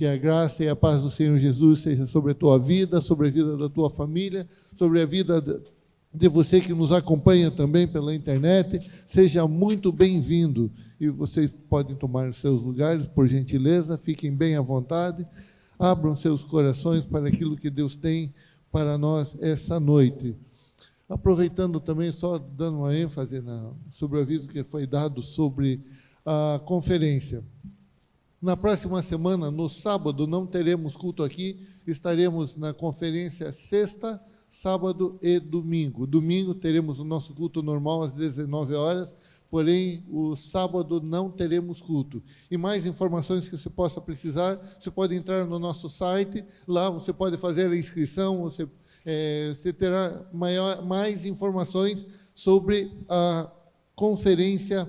Que a graça e a paz do Senhor Jesus seja sobre a tua vida, sobre a vida da tua família, sobre a vida de você que nos acompanha também pela internet. Seja muito bem-vindo. E vocês podem tomar os seus lugares, por gentileza, fiquem bem à vontade. Abram seus corações para aquilo que Deus tem para nós essa noite. Aproveitando também, só dando uma ênfase sobre o aviso que foi dado sobre a conferência. Na próxima semana, no sábado, não teremos culto aqui, estaremos na conferência sexta, sábado e domingo. Domingo teremos o nosso culto normal às 19 horas, porém, o sábado não teremos culto. E mais informações que você possa precisar, você pode entrar no nosso site, lá você pode fazer a inscrição, você terá mais informações sobre a conferência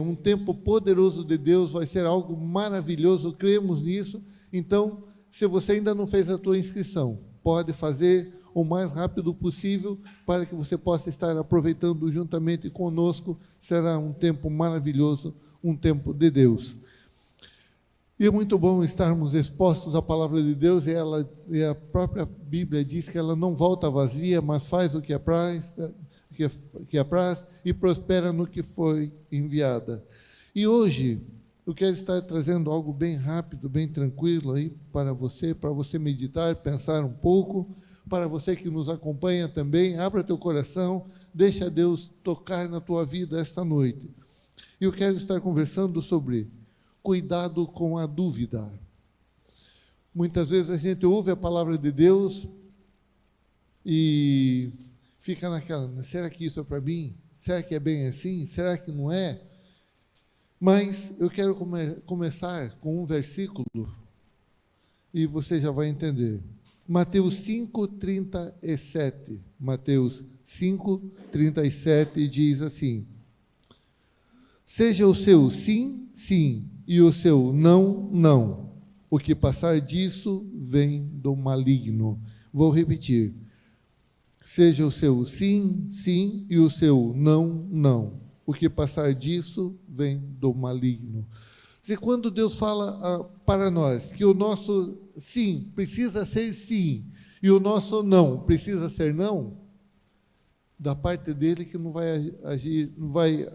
um tempo poderoso de Deus, vai ser algo maravilhoso, cremos nisso. Então, se você ainda não fez a tua inscrição, pode fazer o mais rápido possível para que você possa estar aproveitando juntamente conosco. Será um tempo maravilhoso, um tempo de Deus. E é muito bom estarmos expostos à palavra de Deus, e a própria Bíblia diz que ela não volta vazia, mas faz o que apraz, e prospera no que foi enviada. E hoje, eu quero estar trazendo algo bem rápido, bem tranquilo aí para você meditar, pensar um pouco. Para você que nos acompanha também, abra teu coração, deixa Deus tocar na tua vida esta noite. E eu quero estar conversando sobre cuidado com a dúvida. Muitas vezes a gente ouve a palavra de Deus e fica naquela, será que isso é para mim? Será que é bem assim? Será que não é? Mas eu quero começar com um versículo e você já vai entender. Mateus 5:37. Mateus 5:37 diz assim: seja o seu sim, sim, e o seu não, não. O que passar disso vem do maligno. Vou repetir. Seja o seu sim, sim, e o seu não, não. O que passar disso vem do maligno. E quando Deus fala para nós que o nosso sim precisa ser sim, e o nosso não precisa ser não, da parte dele que não vai agir, não vai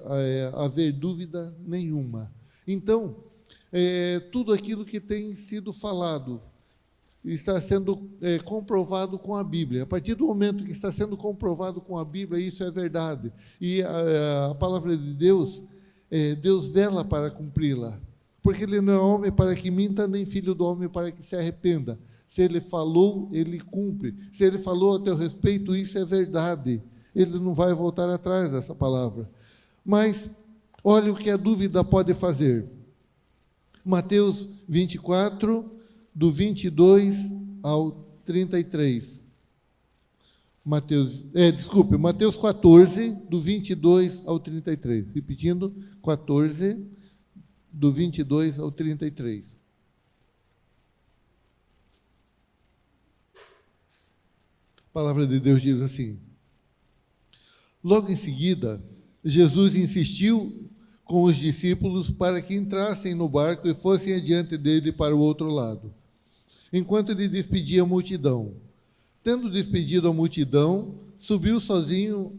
haver dúvida nenhuma. Então, tudo aquilo que tem sido falado está sendo comprovado com a Bíblia. A partir do momento que está sendo comprovado com a Bíblia, isso é verdade. E a palavra de Deus, Deus vela para cumpri-la. Porque Ele não é homem para que minta, nem filho do homem para que se arrependa. Se Ele falou, Ele cumpre. Se Ele falou a teu respeito, isso é verdade. Ele não vai voltar atrás dessa palavra. Mas, olha o que a dúvida pode fazer. Mateus 24, do 22 ao 33. Mateus 14, do 22 ao 33. Repetindo, 14, do 22 ao 33. A palavra de Deus diz assim: logo em seguida, Jesus insistiu com os discípulos para que entrassem no barco e fossem adiante dele para o outro lado, enquanto ele despedia a multidão. Tendo despedido a multidão, subiu sozinho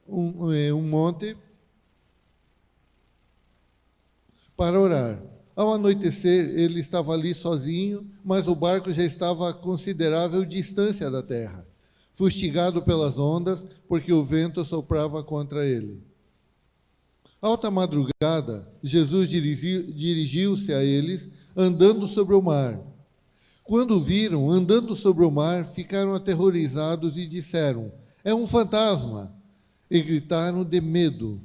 um monte para orar. Ao anoitecer, ele estava ali sozinho, mas o barco já estava a considerável distância da terra, fustigado pelas ondas, porque o vento soprava contra ele. Alta madrugada, Jesus dirigiu-se a eles, andando sobre o mar. Quando o viram andando sobre o mar, ficaram aterrorizados e disseram: é um fantasma! E gritaram de medo.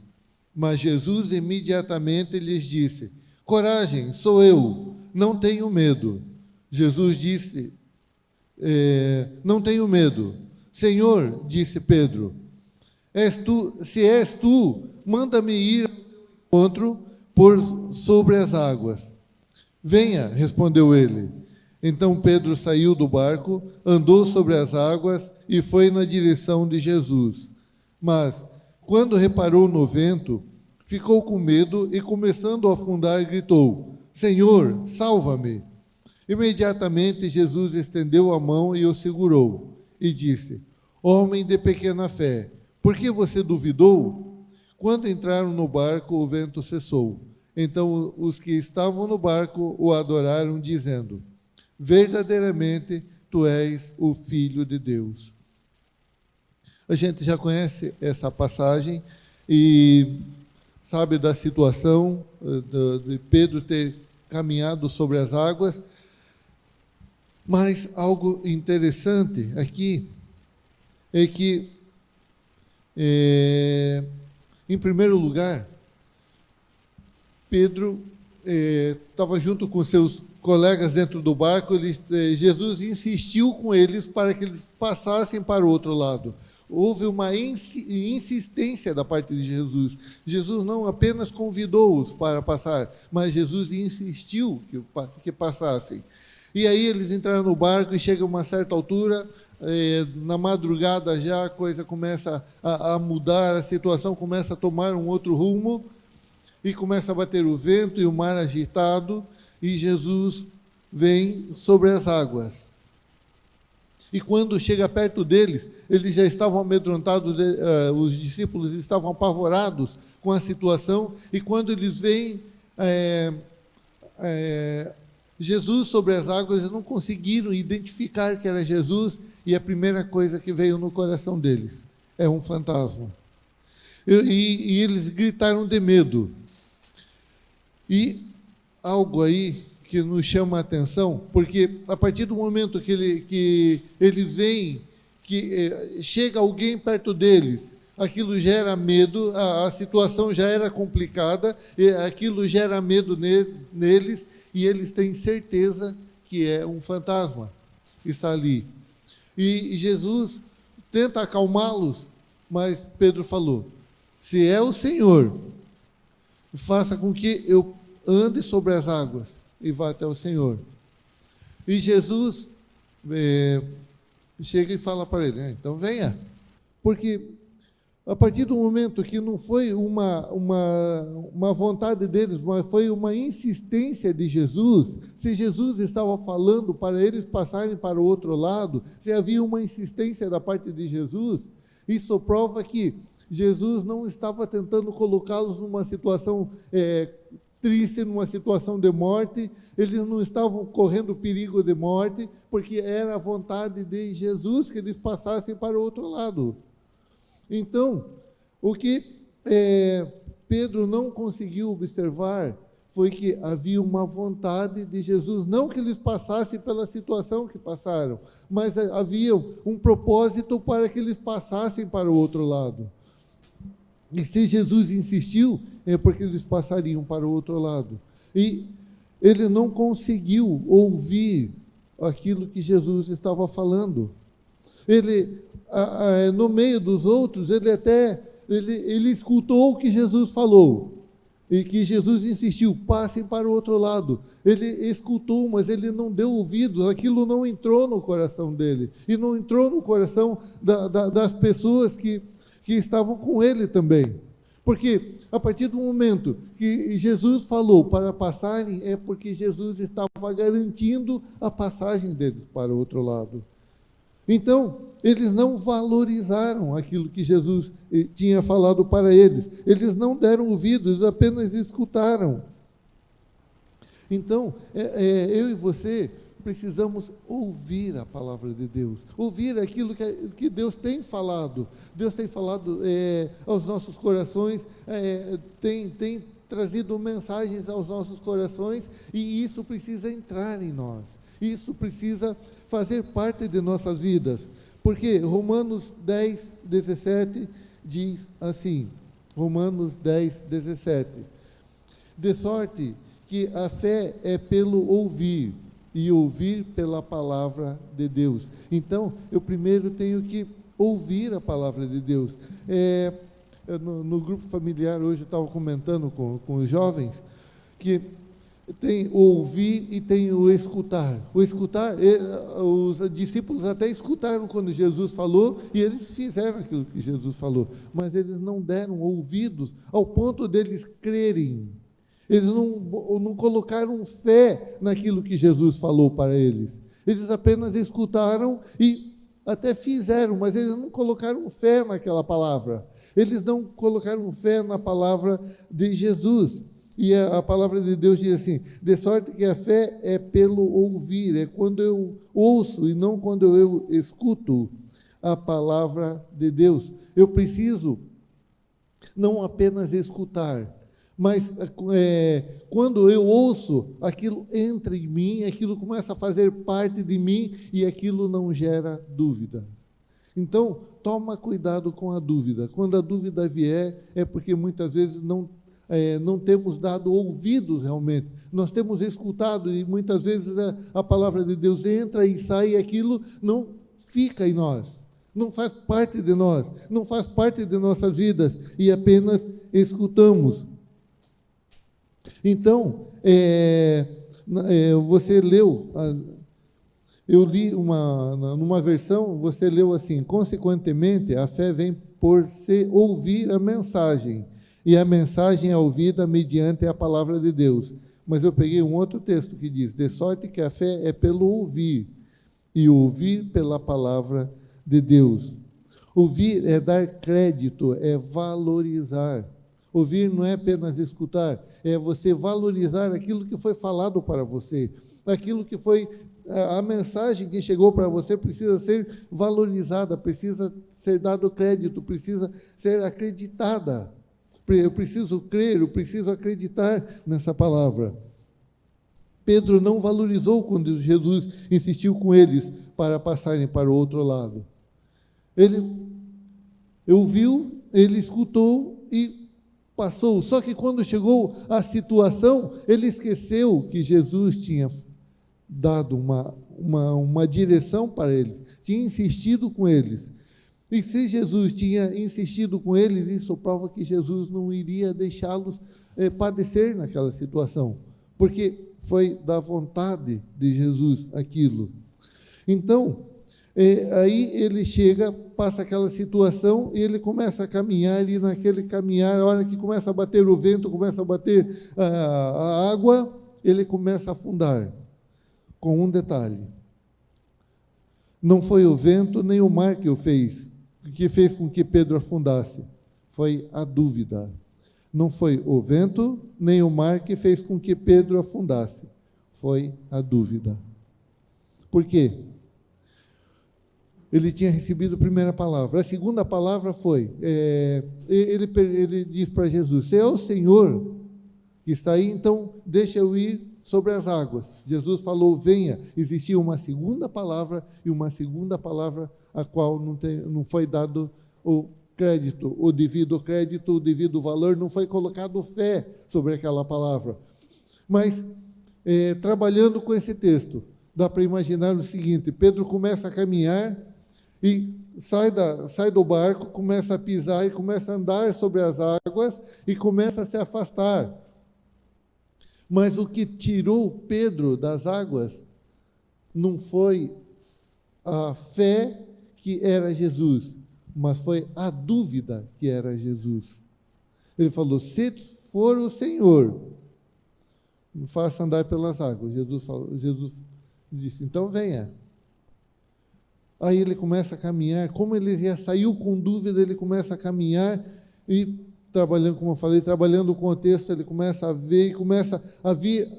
Mas Jesus imediatamente lhes disse: coragem, sou eu, não tenho medo. Jesus disse: não tenho medo. Senhor, disse Pedro, se és tu, manda-me ir ao encontro por sobre as águas. Venha, respondeu ele. Então Pedro saiu do barco, andou sobre as águas e foi na direção de Jesus. Mas, quando reparou no vento, ficou com medo e, começando a afundar, gritou: Senhor, salva-me. Imediatamente Jesus estendeu a mão e o segurou e disse: Homem de pequena fé, por que você duvidou? Quando entraram no barco, o vento cessou. Então os que estavam no barco o adoraram, dizendo: Verdadeiramente tu és o Filho de Deus. A gente já conhece essa passagem e sabe da situação de Pedro ter caminhado sobre as águas, mas algo interessante aqui é que, em primeiro lugar, Pedro estava junto com seus colegas dentro do barco. Jesus insistiu com eles para que eles passassem para o outro lado. Houve uma insistência da parte de Jesus. Jesus não apenas convidou-os para passar, mas Jesus insistiu que passassem. E aí eles entraram no barco e chega a uma certa altura, na madrugada já a coisa começa a mudar, a situação começa a tomar um outro rumo, e começa a bater o vento e o mar agitado, e Jesus vem sobre as águas. E quando chega perto deles, eles já estavam amedrontados, os discípulos estavam apavorados com a situação, e quando eles veem Jesus sobre as águas, eles não conseguiram identificar que era Jesus, e a primeira coisa que veio no coração deles é um fantasma. E eles gritaram de medo. E algo aí que nos chama a atenção, porque a partir do momento que eles veem que chega alguém perto deles, aquilo gera medo, a situação já era complicada, aquilo gera medo neles, e eles têm certeza que é um fantasma que está ali. E Jesus tenta acalmá-los, mas Pedro falou: se é o Senhor, faça com que eu ande sobre as águas e vá até o Senhor. E Jesus chega e fala para ele: então venha. Porque a partir do momento que não foi uma vontade deles, mas foi uma insistência de Jesus, se Jesus estava falando para eles passarem para o outro lado, se havia uma insistência da parte de Jesus, isso prova que Jesus não estava tentando colocá-los numa situação triste, numa situação de morte. Eles não estavam correndo perigo de morte, porque era a vontade de Jesus que eles passassem para o outro lado. Então, o que Pedro não conseguiu observar foi que havia uma vontade de Jesus, não que eles passassem pela situação que passaram, mas havia um propósito para que eles passassem para o outro lado. E se Jesus insistiu, é porque eles passariam para o outro lado. E ele não conseguiu ouvir aquilo que Jesus estava falando. Ele, no meio dos outros, ele escutou o que Jesus falou, e que Jesus insistiu: passem para o outro lado. Ele escutou, mas ele não deu ouvidos, aquilo não entrou no coração dele, e não entrou no coração das pessoas que estavam com ele também. Porque a partir do momento que Jesus falou para passarem, é porque Jesus estava garantindo a passagem deles para o outro lado. Então, eles não valorizaram aquilo que Jesus tinha falado para eles. Eles não deram ouvidos, eles apenas escutaram. Então, eu e você precisamos ouvir a palavra de Deus, ouvir aquilo que Deus tem falado. Deus tem falado aos nossos corações, tem trazido mensagens aos nossos corações, e isso precisa entrar em nós. Isso precisa fazer parte de nossas vidas. Porque Romanos 10, 17 diz assim, Romanos 10, 17: de sorte que a fé é pelo ouvir, e ouvir pela palavra de Deus. Então, eu primeiro tenho que ouvir a palavra de Deus. No grupo familiar, hoje eu estava comentando com os jovens, que tem o ouvir e tem o escutar. O escutar, os discípulos até escutaram quando Jesus falou, e eles fizeram aquilo que Jesus falou, mas eles não deram ouvidos ao ponto deles crerem. Eles não colocaram fé naquilo que Jesus falou para eles. Eles apenas escutaram e até fizeram, mas eles não colocaram fé naquela palavra. Eles não colocaram fé na palavra de Jesus. E a palavra de Deus diz assim: de sorte que a fé é pelo ouvir, é quando eu ouço e não quando eu escuto a palavra de Deus. Eu preciso não apenas escutar, mas quando eu ouço, aquilo entra em mim, aquilo começa a fazer parte de mim e aquilo não gera dúvida. Então, toma cuidado com a dúvida. Quando a dúvida vier, é porque muitas vezes não temos dado ouvidos realmente. Nós temos escutado e muitas vezes a palavra de Deus entra e sai e aquilo não fica em nós. Não faz parte de nós, não faz parte de nossas vidas e apenas escutamos. Então, você leu, eu li numa versão, você leu assim: consequentemente, a fé vem por se ouvir a mensagem, e a mensagem é ouvida mediante a palavra de Deus. Mas eu peguei um outro texto que diz: de sorte que a fé é pelo ouvir, e ouvir pela palavra de Deus. Ouvir é dar crédito, é valorizar. Ouvir não é apenas escutar, é você valorizar aquilo que foi falado para você. Aquilo que foi, a mensagem que chegou para você precisa ser valorizada, precisa ser dado crédito, precisa ser acreditada. Eu preciso crer, eu preciso acreditar nessa palavra. Pedro não valorizou quando Jesus insistiu com eles para passarem para o outro lado. Ele ouviu, ele escutou e passou. Só que quando chegou a situação, ele esqueceu que Jesus tinha dado uma direção para eles, tinha insistido com eles. E se Jesus tinha insistido com eles, isso prova que Jesus não iria deixá-los padecer naquela situação, porque foi da vontade de Jesus aquilo. Então, aí ele chega, passa aquela situação e ele começa a caminhar, e naquele caminhar, a hora que começa a bater o vento, começa a bater a água, ele começa a afundar, com um detalhe: não foi o vento nem o mar que fez com que Pedro afundasse, foi a dúvida. Não foi o vento nem o mar que fez com que Pedro afundasse, foi a dúvida. Por quê? Ele tinha recebido a primeira palavra. A segunda palavra foi, ele diz para Jesus: se é o Senhor que está aí, então deixa eu ir sobre as águas. Jesus falou: venha. Existia uma segunda palavra, e uma segunda palavra a qual não foi dado o crédito, o devido valor, não foi colocado fé sobre aquela palavra. Mas, trabalhando com esse texto, dá para imaginar o seguinte: Pedro começa a caminhar e sai do barco, começa a pisar e começa a andar sobre as águas e começa a se afastar. Mas o que tirou Pedro das águas não foi a fé que era Jesus, mas foi a dúvida que era Jesus. Ele falou: se for o Senhor, me faça andar pelas águas. Jesus disse: então venha. Aí ele começa a caminhar. Como ele já saiu com dúvida, ele começa a caminhar e, trabalhando, como eu falei, trabalhando o contexto, ele começa a ver, começa a vir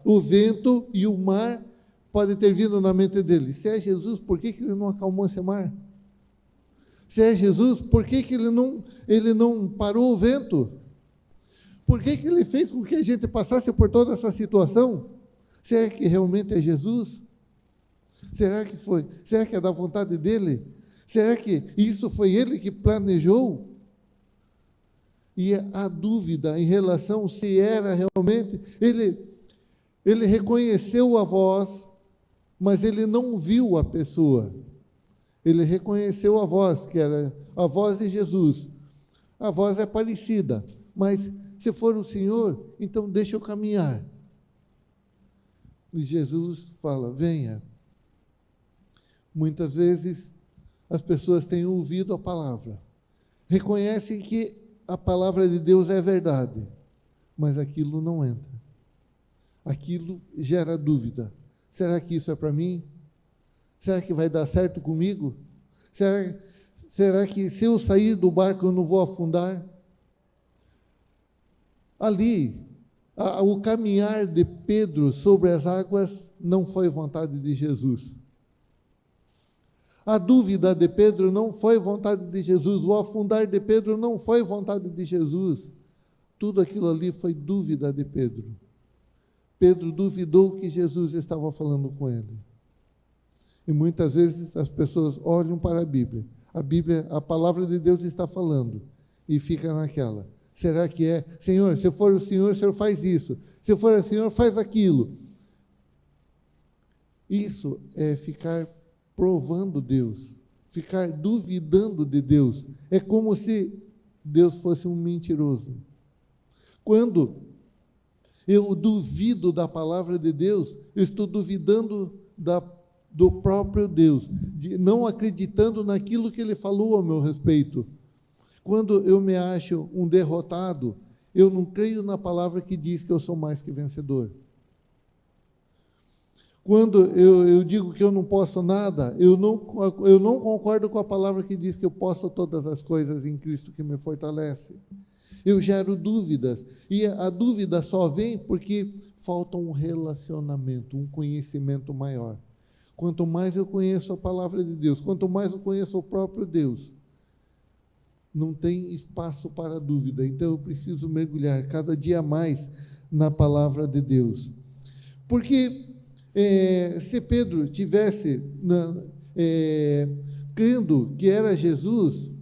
o vento e o mar. Pode ter vindo na mente dele: se é Jesus, por que ele não acalmou esse mar? Se é Jesus, por que ele não parou o vento? Por que ele fez com que a gente passasse por toda essa situação? Será que realmente é Jesus? Será que foi? Será que é da vontade dele? Será que isso foi ele que planejou? E a dúvida em relação se era realmente, ele reconheceu a voz, mas ele não viu a pessoa. Ele reconheceu a voz, que era a voz de Jesus. A voz é parecida, mas se for o Senhor, então deixa eu caminhar. E Jesus fala: venha. Muitas vezes as pessoas têm ouvido a palavra, reconhecem que a palavra de Deus é verdade, mas aquilo não entra. Aquilo gera dúvida. Será que isso é para mim? Será que vai dar certo comigo? Será que se eu sair do barco eu não vou afundar? Ali, o caminhar de Pedro sobre as águas não foi vontade de Jesus. A dúvida de Pedro não foi vontade de Jesus. O afundar de Pedro não foi vontade de Jesus. Tudo aquilo ali foi dúvida de Pedro. Pedro duvidou que Jesus estava falando com ele. E muitas vezes as pessoas olham para a Bíblia, a palavra de Deus está falando, e fica naquela. Será que é? Senhor, se for o Senhor faz isso. Se for o Senhor, faz aquilo. Isso é ficar provando Deus, ficar duvidando de Deus. É como se Deus fosse um mentiroso. Quando eu duvido da palavra de Deus, eu estou duvidando do próprio Deus, não acreditando naquilo que Ele falou ao meu respeito. Quando eu me acho um derrotado, eu não creio na palavra que diz que eu sou mais que vencedor. Quando eu digo que eu não posso nada, eu não concordo com a palavra que diz que eu posso todas as coisas em Cristo que me fortalece. Eu gero dúvidas, e a dúvida só vem porque falta um relacionamento, um conhecimento maior. Quanto mais eu conheço a palavra de Deus, quanto mais eu conheço o próprio Deus, não tem espaço para dúvida. Então eu preciso mergulhar cada dia mais na palavra de Deus. Porque se Pedro tivesse crendo que era Jesus,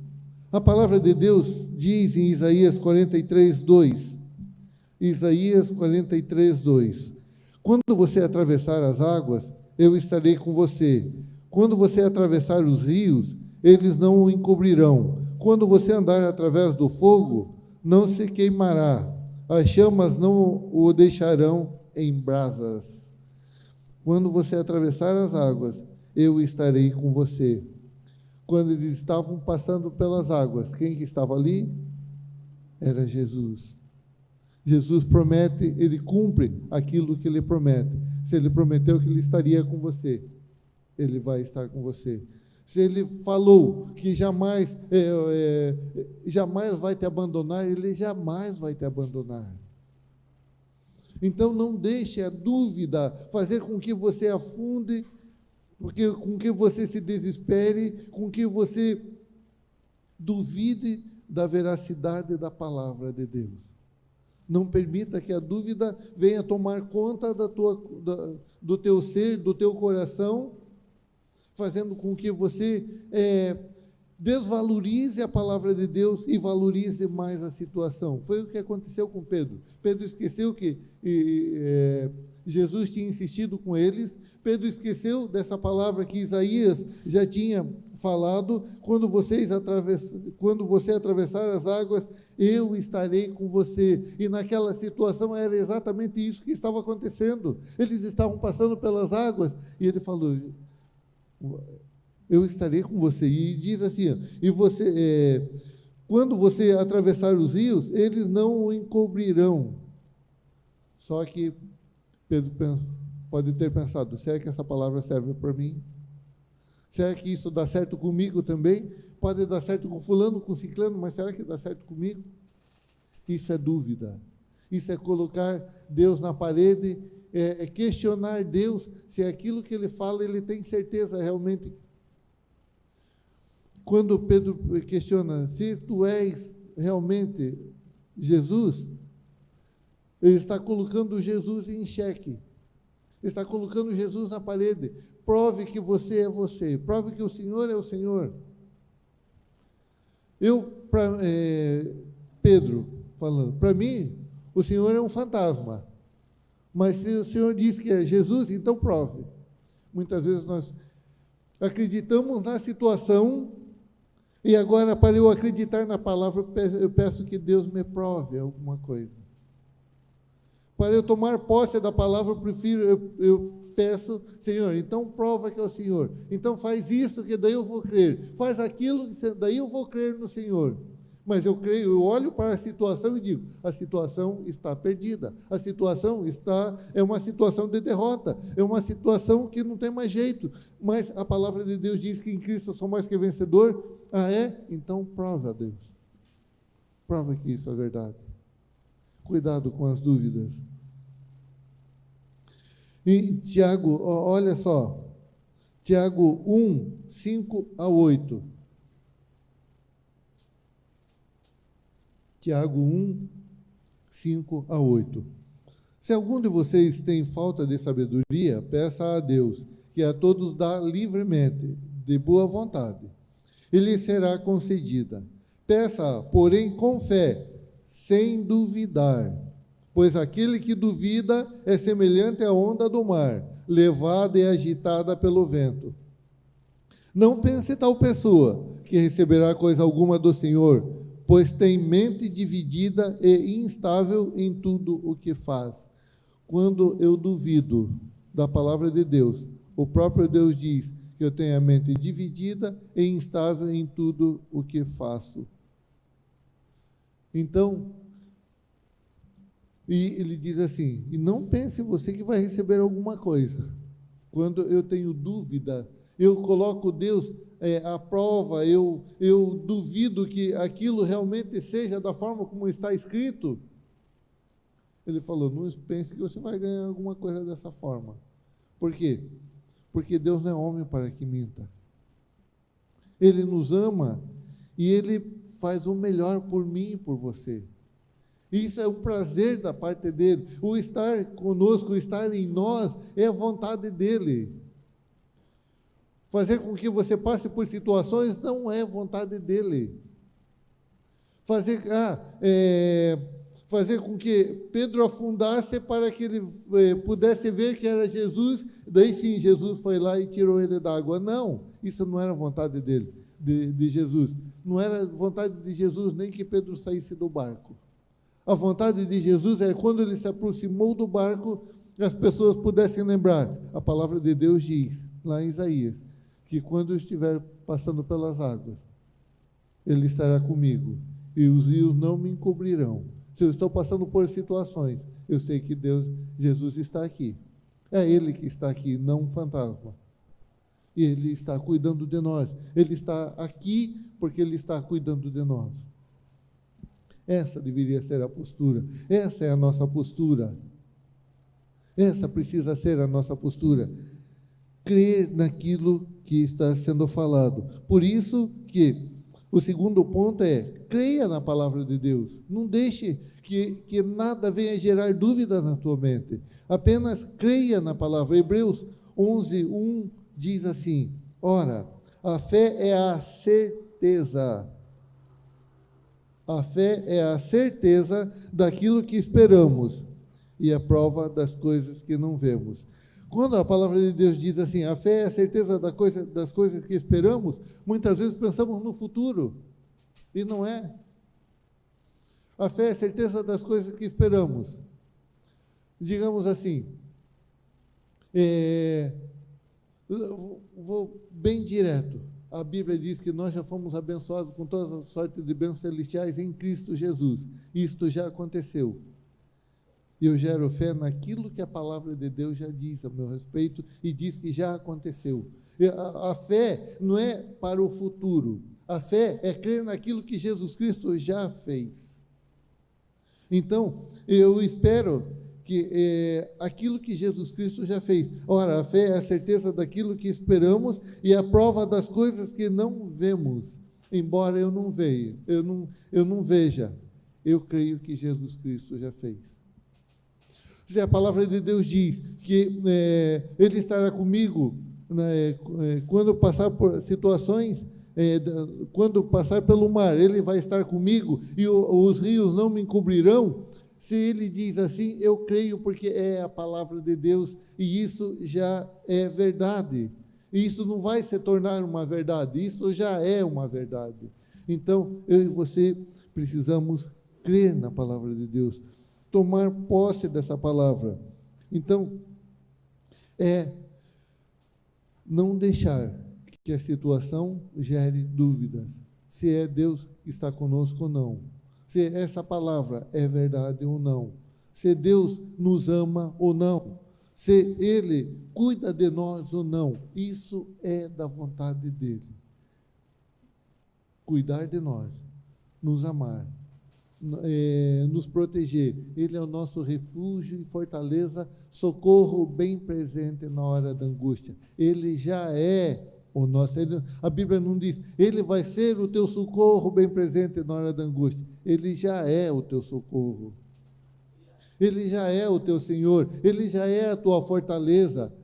a palavra de Deus diz em Isaías 43, 2. Isaías 43, 2. Quando você atravessar as águas, eu estarei com você. Quando você atravessar os rios, eles não o encobrirão. Quando você andar através do fogo, não se queimará. As chamas não o deixarão em brasas. Quando você atravessar as águas, eu estarei com você. Quando eles estavam passando pelas águas, quem que estava ali? Era Jesus. Jesus promete, Ele cumpre aquilo que Ele promete. Se Ele prometeu que Ele estaria com você, Ele vai estar com você. Se Ele falou que jamais vai te abandonar, Ele jamais vai te abandonar. Então não deixe a dúvida fazer com que você afunde, com que você se desespere, com que você duvide da veracidade da palavra de Deus. Não permita que a dúvida venha tomar conta do teu ser, do teu coração, fazendo com que você desvalorize a palavra de Deus e valorize mais a situação. Foi o que aconteceu com Pedro. Pedro esqueceu que Jesus tinha insistido com eles. Pedro esqueceu dessa palavra que Isaías já tinha falado: quando você atravessar as águas, eu estarei com você. E naquela situação era exatamente isso que estava acontecendo. Eles estavam passando pelas águas e ele falou: eu estarei com você. E diz assim: quando você atravessar os rios, eles não o encobrirão. Só que Pedro pode ter pensado: será que essa palavra serve para mim? Será que isso dá certo comigo também? Pode dar certo com fulano, com ciclano, mas será que dá certo comigo? Isso é dúvida. Isso é colocar Deus na parede, é questionar Deus se aquilo que Ele fala, Ele tem certeza realmente. Quando Pedro questiona se tu és realmente Jesus, ele está colocando Jesus em xeque. Está colocando Jesus na parede. Prove que você é você. Prove que o Senhor é o Senhor. Pedro falando, para mim, o Senhor é um fantasma. Mas se o Senhor diz que é Jesus, então prove. Muitas vezes nós acreditamos na situação e agora, para eu acreditar na palavra, eu peço que Deus me prove alguma coisa. Para eu tomar posse da palavra, eu peço: Senhor, então prova que é o Senhor. Então faz isso, que daí eu vou crer. Faz aquilo, que daí eu vou crer no Senhor. Mas eu creio, eu olho para a situação e digo, a situação está perdida, a situação é uma situação de derrota, é uma situação que não tem mais jeito, mas a palavra de Deus diz que em Cristo eu sou mais que vencedor. Ah, é? Então prova a Deus, prova que isso é verdade. Cuidado com as dúvidas. E Tiago, olha só, Tiago 1, 5 a 8. Tiago 1, 5 a 8. Se algum de vocês tem falta de sabedoria, peça a Deus, que a todos dá livremente, de boa vontade, e lhe será concedida. Peça, porém, com fé, sem duvidar, pois aquele que duvida é semelhante à onda do mar, levada e agitada pelo vento. Não pense tal pessoa que receberá coisa alguma do Senhor, pois tem mente dividida e instável em tudo o que faz. Quando eu duvido da palavra de Deus, o próprio Deus diz que eu tenho a mente dividida e instável em tudo o que faço. Então, e ele diz assim, e não pense você que vai receber alguma coisa. Quando eu tenho dúvida, eu coloco Deus à prova, eu duvido que aquilo realmente seja da forma como está escrito. Ele falou, não pense que você vai ganhar alguma coisa dessa forma. Por quê? Porque Deus não é homem para que minta. Ele nos ama e Ele faz o melhor por mim e por você. Isso é um prazer da parte dele. O estar conosco, o estar em nós, é a vontade dele. Fazer com que você passe por situações não é vontade dele. Fazer com que Pedro afundasse para que ele pudesse ver que era Jesus, daí sim Jesus foi lá e tirou ele da água. Não, isso não era vontade dele, de Jesus. Não era vontade de Jesus nem que Pedro saísse do barco. A vontade de Jesus é quando ele se aproximou do barco, as pessoas pudessem lembrar. A palavra de Deus diz, lá em Isaías, que quando eu estiver passando pelas águas, Ele estará comigo, e os rios não me encobrirão. Se eu estou passando por situações, eu sei que Jesus está aqui. É Ele que está aqui, não um fantasma. E Ele está cuidando de nós. Ele está aqui porque Ele está cuidando de nós. Essa deveria ser a postura. Essa é a nossa postura. Essa precisa ser a nossa postura. Crer naquilo que está sendo falado. Por isso que o segundo ponto é, creia na palavra de Deus. Não deixe que nada venha gerar dúvida na tua mente. Apenas creia na palavra. Hebreus 11, 1 diz assim, ora, a fé é a certeza. A fé é a certeza daquilo que esperamos e a prova das coisas que não vemos. Quando a palavra de Deus diz assim, a fé é a certeza das coisas que esperamos, muitas vezes pensamos no futuro, e não é. A fé é a certeza das coisas que esperamos. Digamos assim, vou bem direto. A Bíblia diz que nós já fomos abençoados com toda sorte de bênçãos celestiais em Cristo Jesus. Isto já aconteceu. E eu gero fé naquilo que a palavra de Deus já diz a meu respeito e diz que já aconteceu. A fé não é para o futuro. A fé é crer naquilo que Jesus Cristo já fez. Então, eu espero que aquilo que Jesus Cristo já fez. Ora, a fé é a certeza daquilo que esperamos e a prova das coisas que não vemos. Embora eu não veja, eu creio que Jesus Cristo já fez. Se a palavra de Deus diz que Ele estará comigo quando passar por situações, quando passar pelo mar, Ele vai estar comigo e os rios não me encobrirão. Se Ele diz assim, eu creio porque é a palavra de Deus e isso já é verdade. E isso não vai se tornar uma verdade, isso já é uma verdade. Então, eu e você precisamos crer na palavra de Deus, tomar posse dessa palavra. Então, não deixar que a situação gere dúvidas. se é Deus que está conosco ou não, se essa palavra é verdade ou não, se Deus nos ama ou não, se Ele cuida de nós ou não. Isso é da vontade dEle. Cuidar de nós, nos amar, nos proteger. Ele é o nosso refúgio e fortaleza, socorro bem presente na hora da angústia. Ele já é o nosso. A Bíblia não diz, Ele vai ser o teu socorro bem presente na hora da angústia. Ele já é o teu socorro. Ele já é o teu Senhor. Ele já é a tua fortaleza.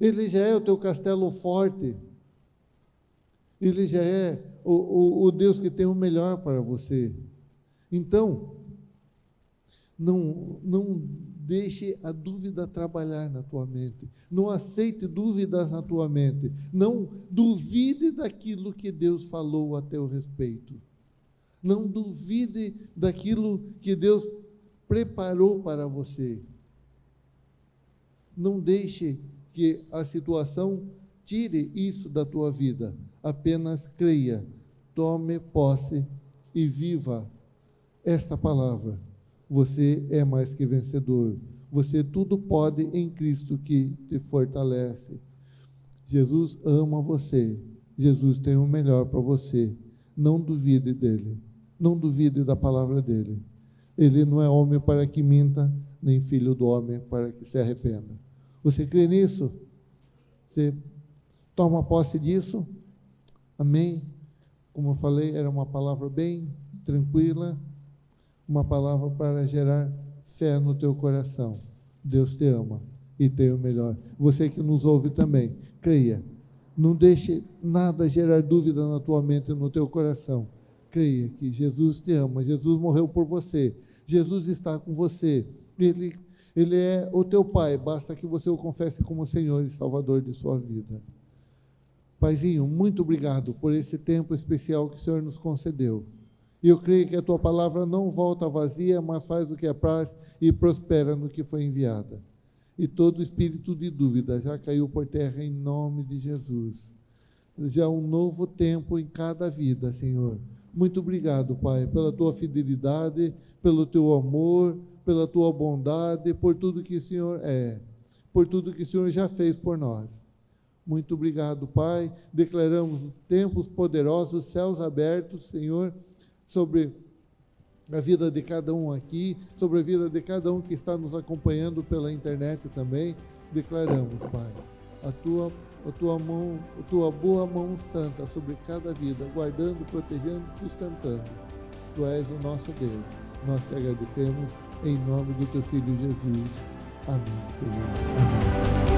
Ele já é o teu castelo forte. Ele já é o Deus que tem o melhor para você. Então, não deixe a dúvida trabalhar na tua mente. Não aceite dúvidas na tua mente. Não duvide daquilo que Deus falou a teu respeito. Não duvide daquilo que Deus preparou para você. Não deixe que a situação tire isso da tua vida. Apenas creia, tome posse e viva esta palavra. Você é mais que vencedor. Você tudo pode em Cristo que te fortalece. Jesus ama você. Jesus tem o melhor para você. Não duvide dele. Não duvide da palavra dele. Ele não é homem para que minta, nem filho do homem para que se arrependa. Você crê nisso? Você toma posse disso? Amém? Como eu falei, era uma palavra bem tranquila, uma palavra para gerar fé no teu coração. Deus te ama e tem o melhor. Você que nos ouve também, creia. Não deixe nada gerar dúvida na tua mente e no teu coração. Creia que Jesus te ama, Jesus morreu por você, Jesus está com você, Ele é o teu Pai, basta que você o confesse como Senhor e Salvador de sua vida. Paizinho, muito obrigado por esse tempo especial que o Senhor nos concedeu. E eu creio que a tua palavra não volta vazia, mas faz o que apraz e prospera no que foi enviada. E todo espírito de dúvida já caiu por terra em nome de Jesus. Já um novo tempo em cada vida, Senhor. Muito obrigado, Pai, pela tua fidelidade, pelo teu amor, pela tua bondade, por tudo que o Senhor é, por tudo que o Senhor já fez por nós. Muito obrigado, Pai. Declaramos tempos poderosos, céus abertos, Senhor, sobre a vida de cada um aqui, sobre a vida de cada um que está nos acompanhando pela internet também. Declaramos, Pai, a tua boa mão santa sobre cada vida, guardando, protegendo, sustentando. Tu és o nosso Deus. Nós te agradecemos em nome do teu Filho Jesus. Amém, Senhor. Amém.